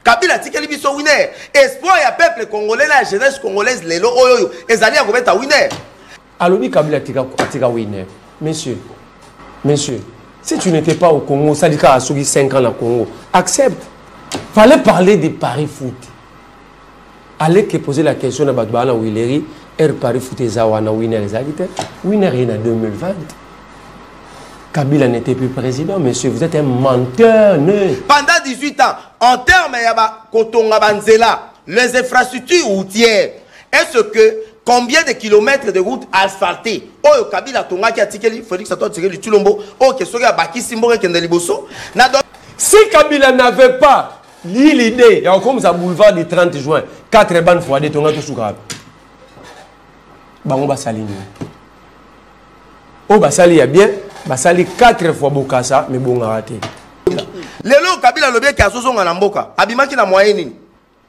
Kabila tikeli biso winner. Espoir ya peuple congolais la jeunesse congolaise lelo oyo ezali akobeta winner. Alobi Kabila tika winner. Monsieur, si tu n'étais pas au Congo, ça dit qu'à 5 ans au Congo, accepte. Fallait parler des paris foot. Allez que poser la question à Badbana Willeri, paris foot et Zawana winner les habitants. Winner il en 2020. Kabila n'était plus président, monsieur, vous êtes un menteur. Pendant 18 ans, en termes de les infrastructures routières, est-ce que combien de kilomètres de routes asphaltées? Oh, Kabila Tonga qui a tiré, Félix a tiré du Tulombo, oh, que ce gars Baki Simbo et Kendeliboso. Si Kabila n'avait pas l'idée, il y a comme ça boulevard du 30 juin, 4 bandes fois de Tonga tout sous grave. Bango Bassali. Oh, Bassali, il y a bien. Basali 4 fois Bokassa, mais bon raté. Lelo Kabila lobie ki asoso ngana mboka. Abimaki na moyenne.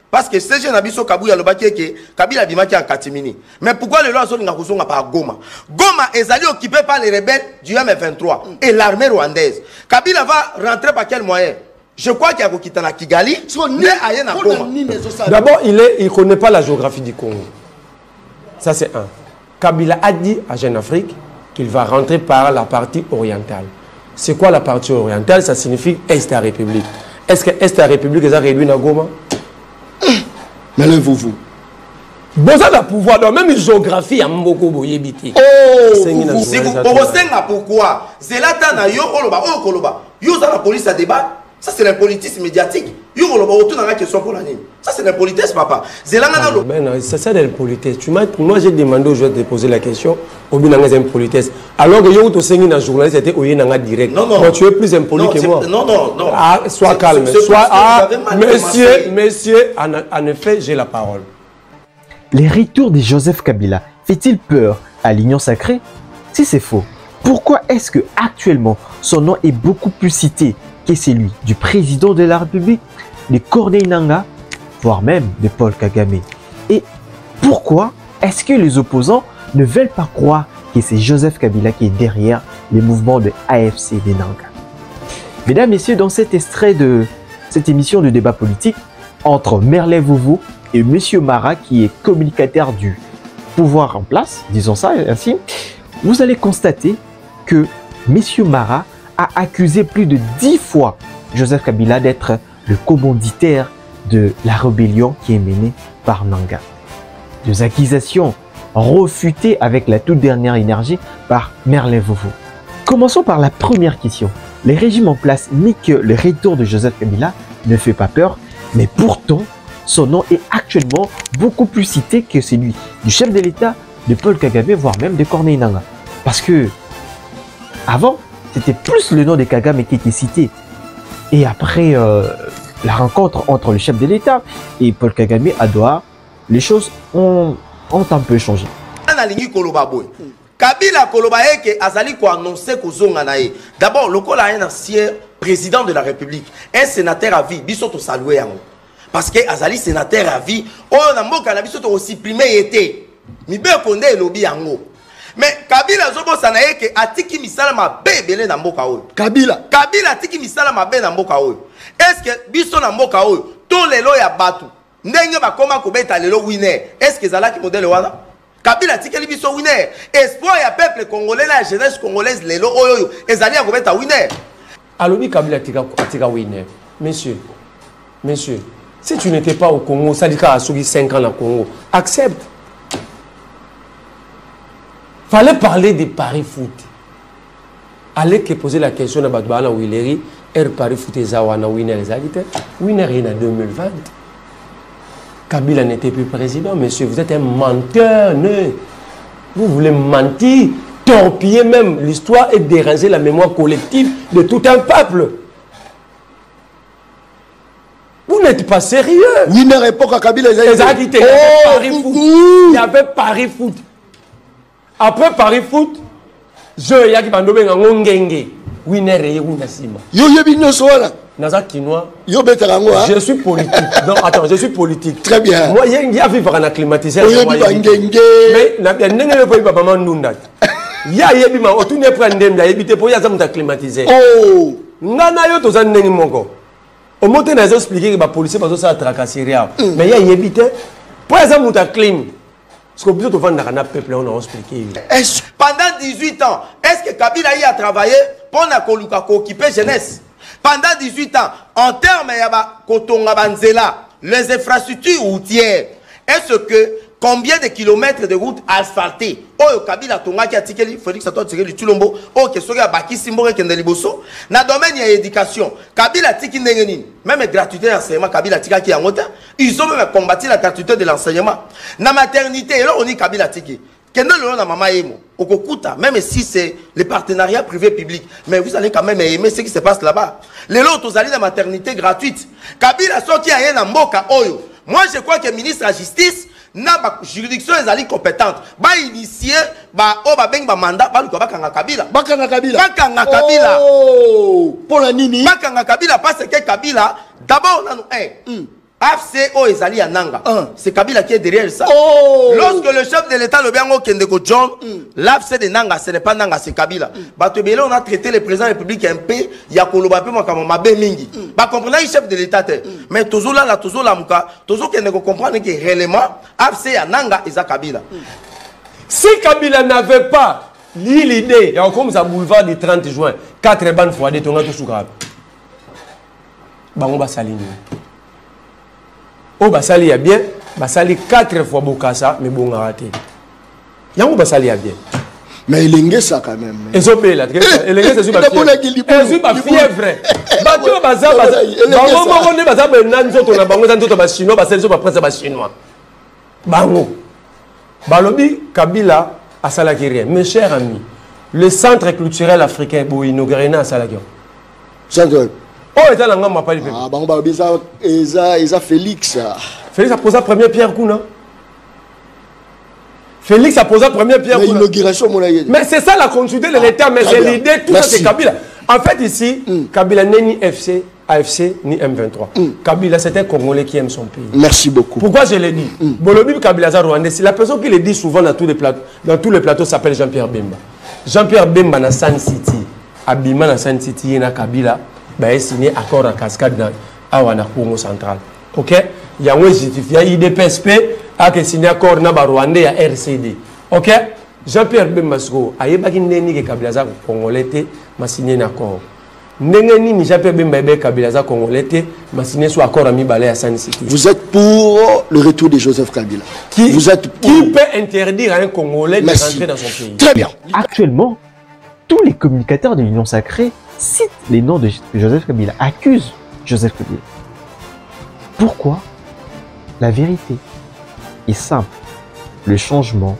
Parce que ces jeunes abiso Kabuya lobaki ke Kabila abimaki en Katimini. Mais pourquoi lelo aso nga kozonga par Goma? Goma ezali occupé par les rebelles du M23 et l'armée rwandaise. Kabila va rentrer par quel moyen? Je crois qu'il y a Kokita na Kigali, mais aye na Goma. D'abord, il connaît pas la géographie du Congo. Ça c'est un. Kabila a dit à Jeune Afrique qu'il va rentrer par la partie orientale. C'est quoi la partie orientale? Ça signifie Est de la République. Est-ce que Est de la République est réduit à Goma? Mais là, vous. Besoin de pouvoir, dans même géographie, il y a beaucoup de habiter. Oh, si vous pourquoi? C'est là que vous avez la police à débat. Ça, c'est l'impolitisme médiatique. Ça, c'est l'impolitesse, papa. C'est ça, l'impolitesse. Moi, j'ai demandé aux joueurs de poser la question. Au bout d'un impolitesse. Alors que yo to un journaliste était au direct. Non. Tu es plus impoli que moi. Non. Ah, sois calme. Messieurs, en effet, j'ai la parole. Les retours de Joseph Kabila fait-il peur à l'Union sacrée? Si c'est faux, pourquoi est-ce que actuellement son nom est beaucoup plus cité que celui du président de la République, de Corneille Nangaa, voire même de Paul Kagame? Et pourquoi est-ce que les opposants ne veulent pas croire que c'est Joseph Kabila qui est derrière les mouvements de AFC de Nangaa? Mesdames, Messieurs, dans cet extrait de cette émission de débat politique entre Merlin Vouvou et Monsieur Mara, qui est communicateur du pouvoir en place, disons ça ainsi, vous allez constater que Monsieur Mara a accusé plus de 10 fois Joseph Kabila d'être le commanditaire de la rébellion qui est menée par Nangaa. Deux accusations refutées avec la toute dernière énergie par Merlin Vouvou. Commençons par la première question. Les régimes en place nient que le retour de Joseph Kabila ne fait pas peur, mais pourtant, son nom est actuellement beaucoup plus cité que celui du chef de l'État, de Paul Kagame, voire même de Corneille Nangaa. Parce que, avant, c'était plus le nom de Kagame qui était cité. Et après la rencontre entre le chef de l'État et Paul Kagame à Doha, les choses ont un peu changé. Kabila Kolobaye qui azali ko annoncer ko zonga nae. D'abord, le col a un ancien président de la République, un sénateur à vie, biso to saluer yango. Parce que azali sénateur à vie, oh na mboka na biso to supprimer été. Mi be konde lobi yango. Mais Kabila zobo sanaye ke atiki misala ma bebele na mboka oyo. Kabila atiki misala ma be na mboka oyo. Est-ce que biso na mboka oyo to lelo ya batu ndenge bakoma ko beta lelo winner? Est-ce que zalaki modèle wana? Kabila tikeli biso winner. Espoir ya peuple congolais la jeunesse congolaise lelo oyo ezali ya kobeta winner. Alobi Kabila tika winner. Messieurs, si tu n'étais pas au Congo, ça dit qu'à 5 ans au Congo, accepte. Fallait parler des paris foot. Allez que poser la question à Badbana Willeri, paris foot et Zawana winner les habitants. Winner il en 2020. Kabila n'était plus président, monsieur, vous êtes un menteur. Vous voulez mentir, torpiller même l'histoire et déranger la mémoire collective de tout un peuple. Vous n'êtes pas sérieux. Winner époque à Kabila, il y avait Paris foot. Après Paris foot, je yaki bandobe ngongenge. Winner et Winasima. Je suis politique. Non, attends, je suis politique. Très bien. Moi, il y a vivre en acclimatisé. Mais il y a Au moment où ils ont expliqué que les policiers sont à tracasser. Mais il y a une évite. Pour exemple, tu as clean. Parce que plutôt devant le peuple, on a expliqué. Pendant 18 ans, est-ce que Kabila y a travaillé pour occuper jeunesse? Pendant 18 ans, en termes de les infrastructures routières, est-ce que combien de kilomètres de routes asphaltées? Oh, Kabila Tonga qui a tiré Félix Sato tiré du Tulombo. Oh, que soit Baki Simbore qui est Liboso. Na domaine il y a éducation. Kabila tiki nengeni. Même gratuité d'enseignement, Kabila tika qui a monté. Ils ont même combattu la gratuité de l'enseignement. Na maternité, là on dit Kabila tiki. Kendo le na mama yemo. Okokuta, même si c'est le partenariat privé-public, mais vous allez quand même aimer ce qui se passe là-bas. Les lots, vous allez la maternité gratuite. Kabila soki a na mboka oyo. Moi je crois que le ministre de la Justice na ba juridiction ezali compétente ba initier ba o ba beng ba mandat ba luka bakanga Kabila pour la nini bakanga Kabila parce que Kabila d'abord nanu AFC o ezali ananga c'est Kabila qui est derrière ça. Lorsque le chef de l'état le biango Kendeko John l'AFC de Nanga ce n'est pas Nanga c'est Kabila bato belé on a traité le président de la République un peu ya koloba pe makama mabe mingi ba comprendre le chef de l'état mais toujours là toujours la muka toujours Kendeko comprendre que réellement AFC ya Nanga eza Kabila. Si Kabila n'avait pas l'idée, il y a comme ça boulevard du 30 juin 4 bandes fois de tonga tout soukab bango ba salini. Oh, Basali y a bien, Basali 4 fois Bokassa, mais bon, raté. Yango Basali y a bien. Mais il est ça quand même. Et so là, il est c'est pas fièvre. C'est pas fièvre. Bato baza baza. Bango bango ne baza ben nanzo to na bango zanzo to ba chinois, basali so ba presse ba chinois. Bango. Balobi Kabila a salaki rien. Mes chers amis, le centre culturel africain bo inauguré na salaki. Centre. Oh, et là, on m'a pas dit. Ah, bon, bah, ça Félix. Félix a posé la première pierre, non? Félix a posé la première pierre. Mais c'est ça la continuité de l'État, mais c'est l'idée, tout ça, c'est Kabila. En fait, ici, Kabila n'est ni FC, AFC, ni M23. Kabila, c'est un Congolais qui aime son pays. Merci beaucoup. Pourquoi je l'ai dit? Bolobi Kabila Rwandais, c'est la personne qui le dit souvent dans tous les plateaux s'appelle Jean-Pierre Bemba. Jean-Pierre Bemba, dans San City, Abima, dans San City, il y a Kabila. Ben, signé accord en cascade dans Awana Congo central. Ok? Il y a un justifié, IDPSP a signé accord dans Rwanda et RCD. Ok? Jean-Pierre Bembasko a yebaki ndeni ke Kabila za Congolais m'a signé un accord. Ndengeni ni Jean-Pierre Bemba Kabila za Congolais m'a signé sur accord à Mibale à San City. Vous êtes pour le retour de Joseph Kabila? Qui peut interdire à un Congolais de rentrer dans son pays? Très bien. Actuellement, tous les communicateurs de l'Union Sacrée citent les noms de Joseph Kabila, accusent Joseph Kabila. Pourquoi? La vérité est simple, le changement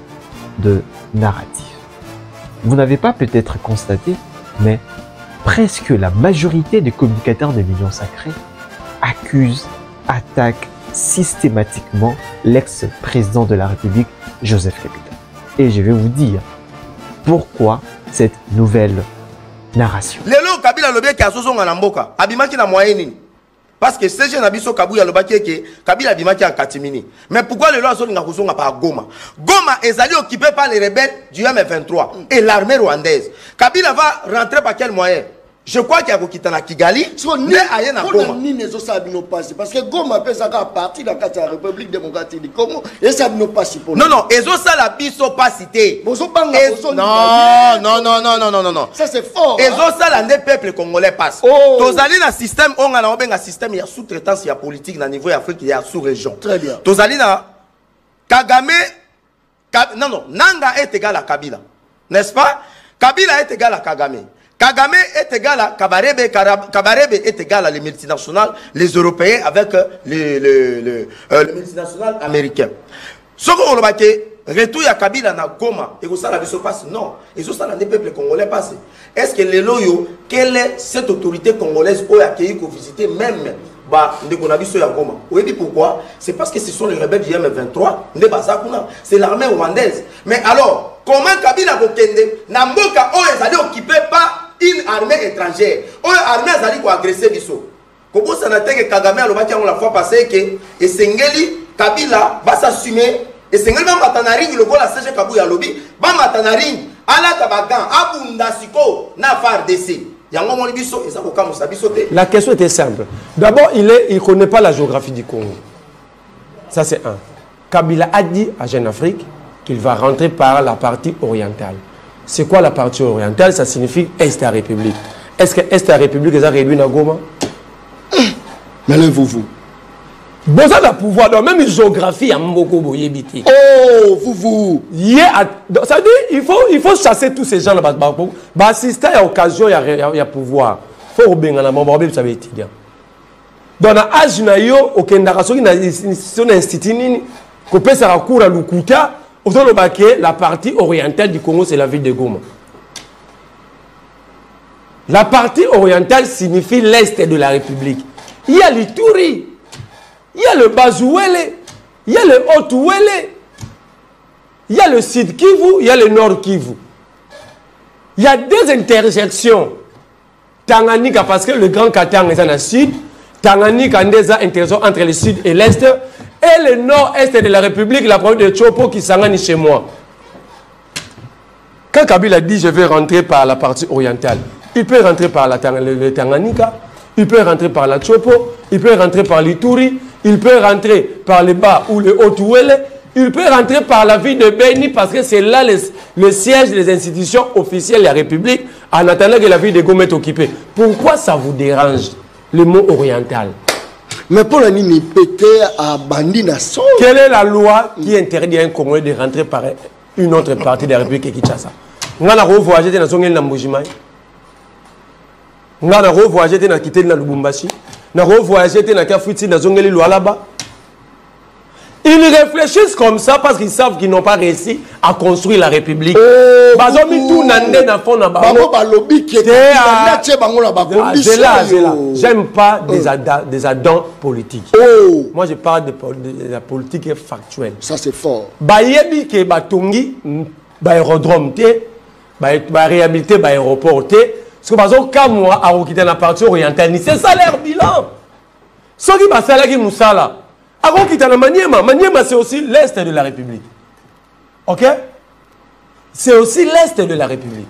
de narratif. Vous n'avez pas peut-être constaté, mais presque la majorité des communicateurs de l'Union Sacrée accusent, attaquent systématiquement l'ex-président de la République, Joseph Kabila. Et je vais vous dire pourquoi cette nouvelle narration. Lelo Kabila lobie ki asozonga na mboka abimaki na moyenne parce que ces jeunes abiso Kabuya lobaki ke Kabila abimaki en Katimini. Mais pourquoi lelo azonga kozonga par Goma? Goma ezali occupé par les rebelles du M23 et l'armée rwandaise. Kabila va rentrer par quel moyen? Je crois qu'il y a quitté na Kigali. Mais aïe na Goma. Parce que Goma peut ça partie de la République démocratique du Congo et ça ne passe pas. Non non, ezo ça la biso pas cité. Non. Ça c'est fort. Ezo ça la ne peuple congolais passe. Tozali na système on a un système il y a sous-traitance il y a politique na niveau Afrique il y a sous-région. Très bien. Tozali na Kagame non, Nanga est égal à Kabila. N'est-ce pas? Kabila est égal à Kagame. Kagame est égal à Kabarebe, Kabarebe est égal à les multinationales, les Européens avec les multinationales américains. Ce qu'on a dit, retour à Kabila na Goma, et ça la vie se passe, non. Et ça la des peuples congolais passent. Est-ce que les loyaux, quelle est cette autorité congolaise qui a accueilli pour visiter même Goma? Vous savez pourquoi? C'est parce que ce sont les rebelles du M23, c'est l'armée rwandaise. Mais alors, comment Kabila Kokende, Namboka, ils allaient occuper par une armée étrangère, l'armée allaient agresser Bisso. Comment ça n'a été que Kagame a la fois passée que Sengeli, Kabila va s'assumer, et Sengeli va matanaring, le goal à Kabouya Lobby, va matanaring, ala tabagan, abunda siko, na far desi. La question était simple. D'abord, il ne connaît pas la géographie du Congo. Ça, c'est un. Kabila a dit à Jeune Afrique qu'il va rentrer par la partie orientale. C'est quoi la partie orientale? Ça signifie Est de la République. Est-ce que Est de la République est réduit à Goma? Mais là, vous. Besoin de pouvoir, dans même une géographie, il y a beaucoup de yébiti. Oh, vous. Ça veut dire il faut chasser tous ces gens-là. Bah, assister à l'occasion, il y a pouvoir. Il faut rebenir dans mon problème, ça veut dire. Dans l'âge, il y a une institution qui peut se recourir à l'Ukuta. La partie orientale du Congo, c'est la ville de Goma. La partie orientale signifie l'Est de la République. Il y a l'Ituri, il y a le Bazouele, il y a le Haut-Ouele, il y a le Sud Kivu, il y a le Nord Kivu. Il y a deux interjections. Tanganyika, parce que le Grand Katanga est dans le Sud. Tanganyika a des interjections entre le Sud et l'Est. Et le nord-est de la République, la province de Chopo qui s'engage chez moi. Quand Kabila dit je vais rentrer par la partie orientale, il peut rentrer par le Tanganyika, il peut rentrer par la Chopo, il peut rentrer par l'Ituri, il peut rentrer par le bas ou le Haut-Ouele, il peut rentrer par la ville de Beni parce que c'est là le siège des institutions officielles de la République en attendant que la ville de Goma est occupée. Pourquoi ça vous dérange le mot oriental? Mais pour la ligne pété à Bandina Son. Quelle est la loi qui interdit à un Congolais de rentrer par une autre partie de la République de Kinshasa? On a revoyagé dans la Mbujimai. On a revoyagé dans la Lubumbashi. On a revoyagé dans la Kafuiti, dans la Lualaba. Ils réfléchissent comme ça parce qu'ils savent qu'ils n'ont pas réussi à construire la République. J'aime pas des addons politiques. Moi, je parle de la politique factuelle. Ça, c'est fort. Bayebi ke batongi, aérodrome réhabilité, aéroport. Parce que par exemple, quand moi, à quitter la partie orientale, c'est ça leur bilan. Ce qui va faire là, qui nous ça là. Avant qu'il t'en a Maniema, c'est aussi l'Est de la République. Ok? C'est aussi l'Est de la République.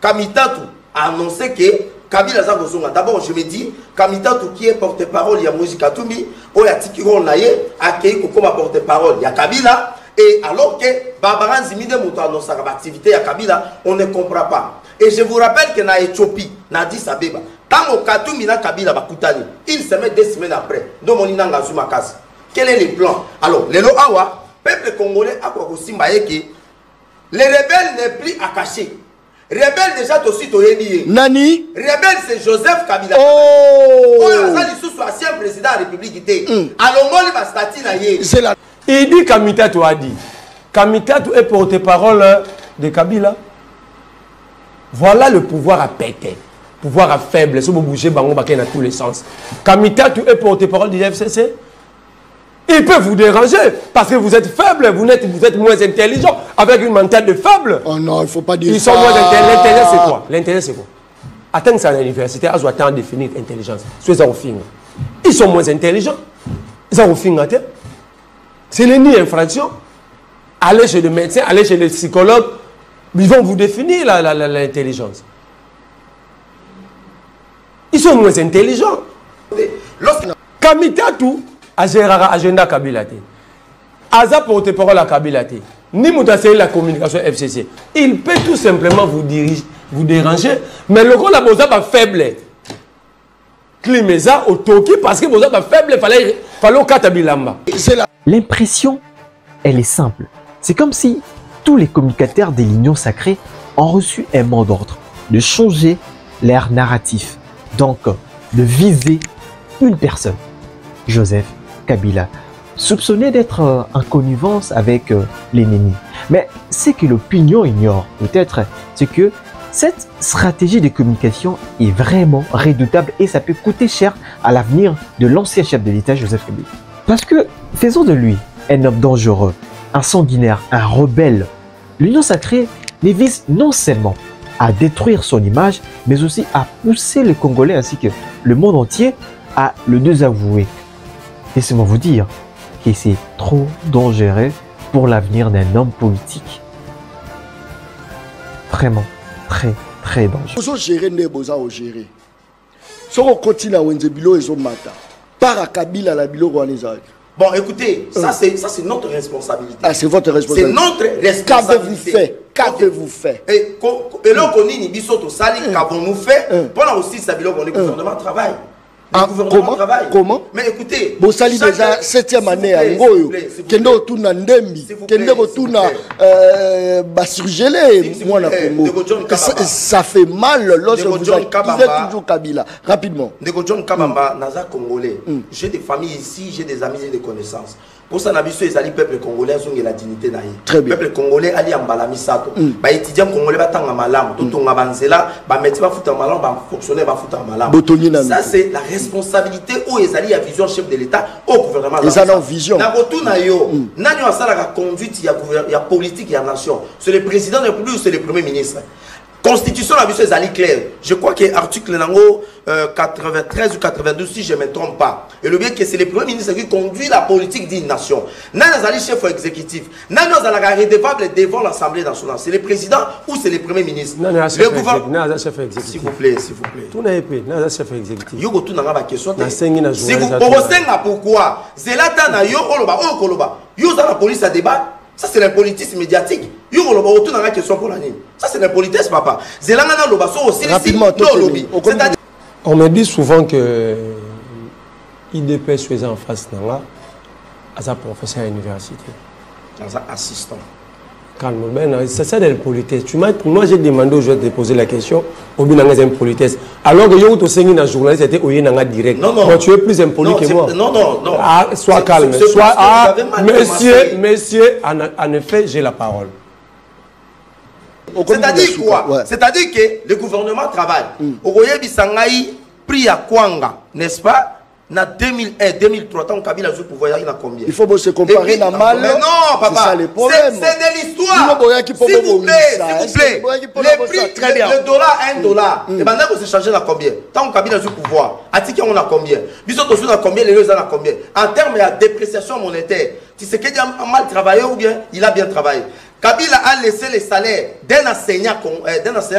Kamitatu a annoncé que Kabila Zagozonga. D'abord, je me dis, Kamitatu qui est porte-parole, il y a Moïse Katumbi, Oya Tikiron Naye, accueilli comme porte-parole, il y a Kabila. Et alors que Barbara Zimide Mouto annonce l'activité à Kabila, on ne comprend pas. Et je vous rappelle que dans l'Éthiopie, dans Addis Abeba, quand au Katumbi na Kabila Bakutani, il se met 2 semaines après. Donc on y a Zuma-Kasi. Quel est le plan? Alors, le Awa, peuple congolais a quoi aussi que les rebelles n'est plus à cacher. Rebelle déjà aussi Toyeni. Nani? Rebelle c'est Joseph Kabila. Oh! Ancien président de la République. Alors, on va statut. C'est la. Il dit Kamitatu a dit. Kamitatu est porte-parole de Kabila. Voilà le pouvoir à péter. Pouvoir à faible. Si vous bougez, bango dans tous les sens. Kamitatu est porte-parole du FCC. Il peut vous déranger parce que vous êtes faible, vous êtes moins intelligent avec une mentalité de faible. Oh non, il ne faut pas dire ça. Ils sont moins intelligents. L'intérêt, c'est quoi? L'intérêt, c'est quoi? Attendre ça à l'université, ils ont attendre définir intelligence. Ils sont moins intelligents. Ils ont fini. C'est une infraction. Allez chez le médecin, allez chez le psychologue, ils vont vous définir l'intelligence. Ils sont moins intelligents. Kamitatu a géré l'agenda Kabila. Aza porte-parole à Kabila. Ni Moutassé la communication FCC. Il peut tout simplement vous déranger, mais le gros la bosa pas faible. Climeza au Toki parce que bosa pas faible, il fallait au Katabilamba. L'impression, elle est simple. C'est comme si tous les communicateurs des l'Union sacrée ont reçu un mot d'ordre de changer leur narratif, donc de viser une personne, Joseph Kabila, soupçonné d'être en connivence avec l'ennemi. Mais ce que l'opinion ignore peut-être, c'est que cette stratégie de communication est vraiment redoutable et ça peut coûter cher à l'avenir de l'ancien chef de l'État, Joseph Kabila. Parce que faisons de lui un homme dangereux, un sanguinaire, un rebelle. L'Union sacrée ne vise non seulement à détruire son image, mais aussi à pousser les Congolais ainsi que le monde entier à le désavouer. Laissez-moi vous dire que c'est trop dangereux pour l'avenir d'un homme politique. Vraiment, très très dangereux. Vous gérez les beaux-arts gérer. Si on continue à Wenzebilo et son matin, par à Kabila la bilo Rwanizak. Bon, écoutez, ça c'est notre responsabilité. Ah, c'est votre responsabilité. C'est notre responsabilité. Qu'avez-vous fait? Et là, on dit, qu'avons-nous fait? Pendant aussi, ça veut dire que le gouvernement travaille. Le gouvernement travaille. Comment? Mais écoutez, vous salez déjà 7e année à Ngoyo. Kendo retourne à Ndembi. Kendo retourne à Basurgelé. Ça fait mal lorsque vous accusez toujours Kabila. Rapidement. Ndeko John Kabamba, Naza Congolais. J'ai des familles ici, j'ai des amis, j'ai des connaissances. Pour ça, Nabiso et Zali, peuple congolais, ont la dignité. Très bien. Peuple congolais, Ali Ambalami Sato. Les étudiants congolais, Batanga Malam, Totonga Banzela, métier va foutre en malam, fonctionnaire va foutre en malam. Ça, c'est la responsabilité où ils allaient à vision chef de l'État, au gouvernement. Ils ont vision. Nanyo Asala la conduite, il y a politique, il y a nation. C'est le président de la République ou c'est le premier ministre. Constitution la vision est claire. Je crois que l'article 93 ou 92, si je ne me trompe pas. Et le bien que c'est le premier ministre qui conduit la politique d'une nation. Nous sommes chef exécutif. Nous sommes redevables devant l'Assemblée nationale. C'est le président ou c'est le premier ministre. Le gouvernement. Chef exécutif. S'il vous plaît, s'il vous plaît. Tout n'est pas chef exécutif. Yo tout n'a pas question. Si vous posez pourquoi Zelata na yo oloba o koloba. Yo za la police à débat. Ça c'est un politisme médiatique. Yo oloba autour dans la question pour l'année. Ça c'est un politisme papa. Zelanga na loba so aussi rapidement lobby. On me dit souvent que IDP soit en face d'Anga à sa professeur à l'université. Dans un assistant. Calme, c'est ça de la politesse. Moi j'ai demandé aux gens de poser la question, au bout d'un politesse. Alors que yo to sengi na journaliste était au yénanga direct. Non, non. Toi, tu es plus impoli que moi. Non, non, non. Ah, sois calme. Monsieur, en effet, j'ai la parole. C'est-à-dire quoi? Ouais. C'est-à-dire que le gouvernement travaille. Ogoye Bisangaï, pris à Kwanga, n'est-ce pas? Na 2001, 2003, tant Kabila joue pouvoir, il y a combien? Il faut se comparer dans mal. Mais non, papa. C'est de l'histoire. S'il vous plaît, s'il vous plaît. Le dollar, $1. Et maintenant, vous échangez à combien? Tant Kabila joue pouvoir, Atiki, on a combien? Bissoto joue à combien? Les deux, on a combien? En termes de dépréciation monétaire, tu sais qu'il a mal travaillé ou bien il a bien travaillé? Kabila a laissé les salaires d'un enseignant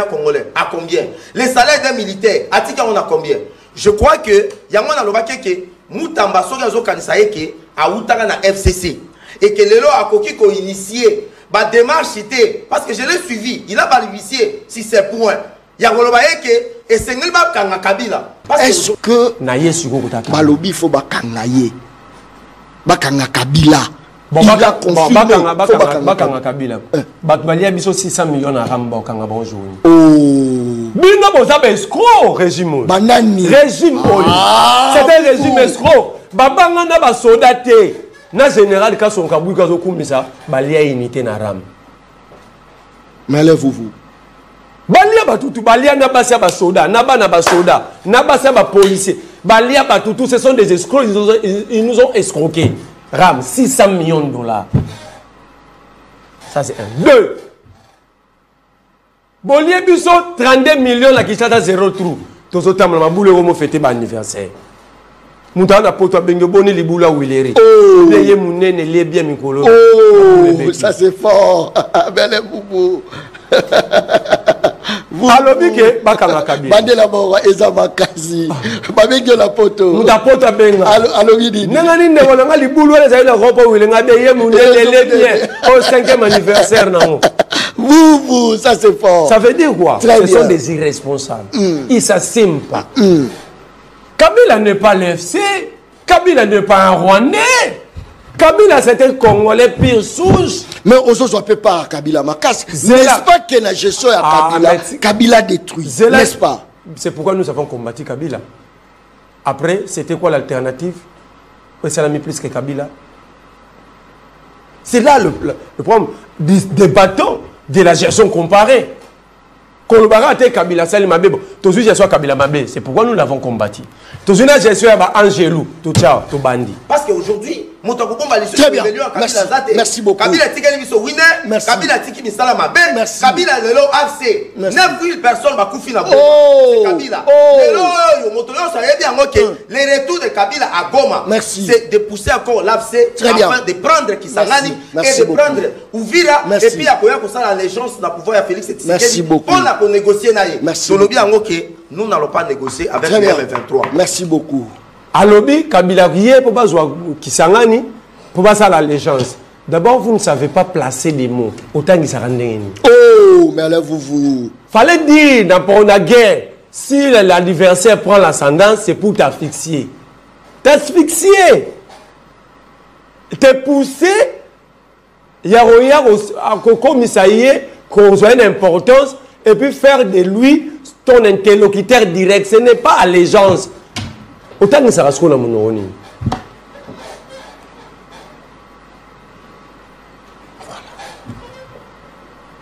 congolais à combien? Les salaires d'un militaire, Atiki, on a combien? Je crois que yango na loba que Moutamba soki zo kanisa yeke a utaka na FCC et que lelo akoki ko initier ba démarcheité parce que je l'ai suivi, il a balbutié si c'est point. Yango loba yeke et sengel ba kanga Kabila parce est-ce que na yesu ko kutaka balobi faut ba kanga ye ba kanga Kabila. Bon, bakanga Kabila. Balia biso 600 millions à Ramba kanga bonjour. Bino boza escroc régime. Banani. Régime c'est un régime escroc. Babanga na ba soldate. Na général ka son kabu ka zo kumisa balia unité na Ram. Mais allez-vous. Balia batutu balia na basa ba soldat, na ba soldat, na basa ba policier. Balia batutu ce sont des escrocs, ils nous ont escroqués. Ram, 600 millions de dollars. Ça, c'est un. 2. Bolie Bisso, 32 millions, la Kishata, 0 trou. Tout ce temps, ma boule, on m'a fêté mon anniversaire. Moutana, pour toi, Bengo Boni, les boules, où il est. Oh, les mounènes, les bien, Mikolo. Oh, ça, c'est fort. Belle boubou. Alobike bakanga Kabila. Bandela bawa eza makazi. Babenge la poto. Muta poto benga. Alobidi. Nangani ne wala ngali bulu wala zaina ropo wile ngabe ye munele bien au 5e anniversaire nango. Vous, ça c'est fort. Ça veut dire quoi? Très Ce bien. sont des irresponsables. Ils s'assument pas. Kabila n'est pas l'FC. Kabila n'est pas un Rwandais. Kabila c'est un Congolais pire souche. Mais on se soit pas à Kabila Makas. N'est-ce pas que la gestion à Kabila, Kabila détruit, n'est-ce pas? C'est pourquoi nous avons combattu Kabila. Après, c'était quoi l'alternative? C'est la mis plus que Kabila. C'est là le problème. Débattons de la gestion comparée. Kolobara te Kabila Sali Mabé. Toujours gestion Kabila Mabé. C'est pourquoi nous l'avons combattu. Toujours la gestion à Angelou. Tout ciao, tout bandi. Parce qu'aujourd'hui, moto akobomba Très bien. Merci beaucoup. Kabila tikeli biso winner, Kabila tiki misala mabe, Kabila lelo AC 9000 personnes bakufi na Goma. Kabila lelo yo moto yo ça yebi yango ke le retour de Kabila à Goma, c'est de pousser encore l'AFC afin de prendre Kisangani et de prendre Uvira et puis akoya ko sala l'allégeance na pouvoir ya Félix Tshisekedi pour la négocier na ye. Tolobi yango ke nous n'allons pas négocier avec le M23. Merci beaucoup. Alobi, Kabila Rie, pour pas Kisangani, pour pas ça l'allégeance. D'abord, vous ne savez pas placer des mots. Autant qu'ils s'en rendent. Oh, mais alors vous. Fallait dire, dans la guerre, si l'adversaire prend l'ascendance, c'est pour t'asphyxier. T'asphyxier. Te pousser. Yaroya, comme ça y est, qu'on soit une importance, et puis faire de lui ton interlocuteur direct. Ce n'est pas allégeance. Autant que ça reste qu'on a mon nom.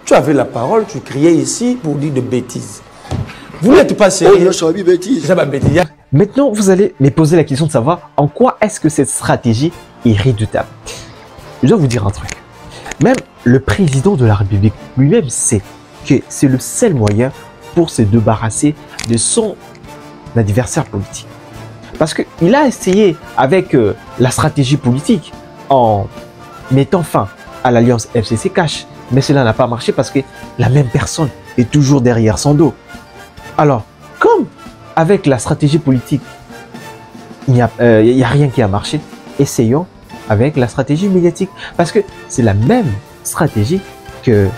Tu avais la parole, tu criais ici pour dire de bêtises. Vous n'êtes pas sérieux. Maintenant, vous allez me poser la question de savoir en quoi est-ce que cette stratégie est redoutable. Je dois vous dire un truc. Même le président de la République lui-même sait que c'est le seul moyen pour se débarrasser de son adversaire politique. Parce qu'il a essayé avec la stratégie politique en mettant fin à l'alliance FCC Cash. Mais cela n'a pas marché parce que la même personne est toujours derrière son dos. Alors, comme avec la stratégie politique, il n'y a rien qui a marché, essayons avec la stratégie médiatique. Parce que c'est la même stratégie que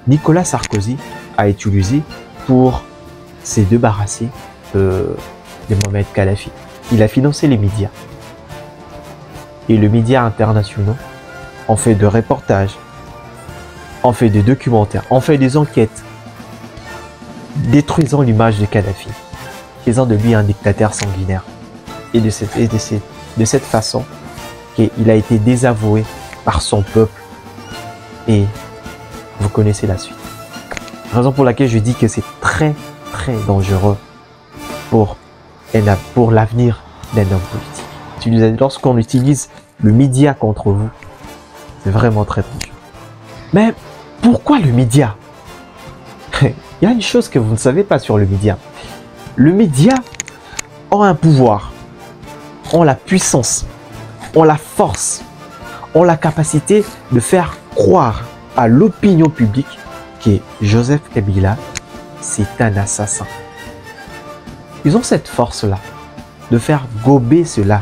Nicolas Sarkozy a utilisée pour se débarrasser de Mohamed Kadhafi. Il a financé les médias. Et les médias internationaux ont fait des reportages, ont fait des documentaires, ont fait des enquêtes, détruisant l'image de Kadhafi, faisant de lui un dictateur sanguinaire. Et de cette façon, qu'il a été désavoué par son peuple. Et vous connaissez la suite. Raison pour laquelle je dis que c'est très, très dangereux pour l'avenir d'un homme politique. Lorsqu'on utilise le média contre vous, c'est vraiment très dangereux. Mais pourquoi le média? Il y a une chose que vous ne savez pas sur le média. Le média a un pouvoir, ont la puissance, ont la force, ont la capacité de faire croire à l'opinion publique que Joseph Kabila, c'est un assassin. Ils ont cette force-là de faire gober cela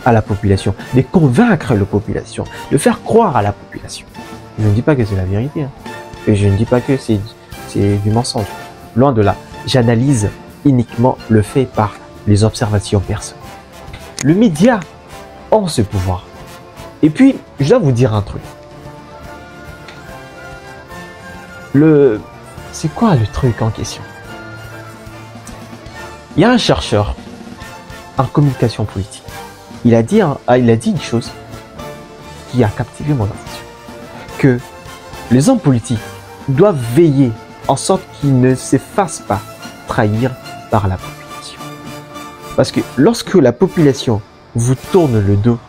à la population, de convaincre la population, de faire croire à la population. Je ne dis pas que c'est la vérité, hein. Et je ne dis pas que c'est du mensonge. Loin de là, j'analyse uniquement le fait par les observations personnelles. Le média a ce pouvoir. Et puis, je dois vous dire un truc. C'est quoi le truc en question? Il y a un chercheur en communication politique. Il a dit une chose qui a captivé mon attention. Que les hommes politiques doivent veiller en sorte qu'ils ne se fassent pas trahir par la population. Parce que lorsque la population vous tourne le dos,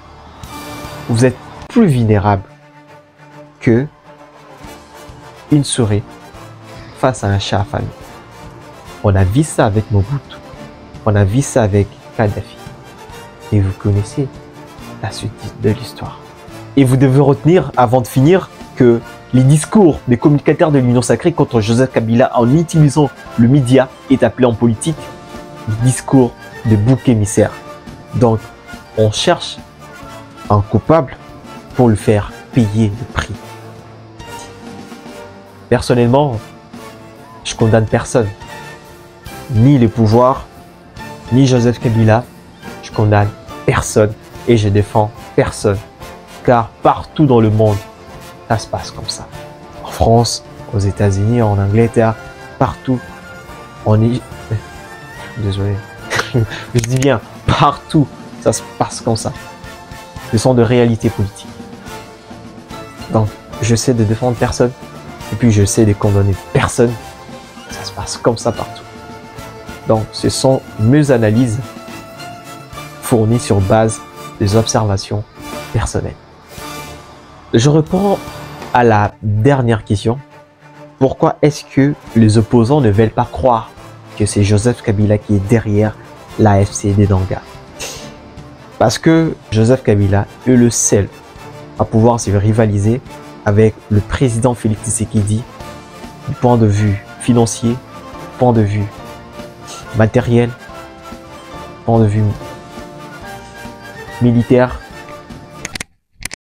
vous êtes plus vulnérable que une souris face à un chat affamé. On a vu ça avec Mobutu. On a vu ça avec Kadhafi. Et vous connaissez la suite de l'histoire. Et vous devez retenir, avant de finir, que les discours des communicateurs de l'Union sacrée contre Joseph Kabila en utilisant le média est appelé en politique le discours de bouc émissaire. Donc, on cherche un coupable pour le faire payer le prix. Personnellement, je condamne personne. Ni le pouvoir, ni Joseph Kabila. Je condamne personne et je défends personne. Car partout dans le monde, ça se passe comme ça. En France, aux États-Unis, en Angleterre, partout. Désolé. Je dis bien, partout, ça se passe comme ça. Ce sont de réalités politiques. Donc, je sais de défendre personne. Et puis, je sais de condamner personne. Ça se passe comme ça partout. Donc, ce sont mes analyses fournies sur base des observations personnelles. Je reprends à la dernière question. Pourquoi est-ce que les opposants ne veulent pas croire que c'est Joseph Kabila qui est derrière l'AFC des Danga? Parce que Joseph Kabila est le seul à pouvoir se rivaliser avec le président Félix Tshisekedi du point de vue financier, point de vue matériel, point de vue militaire,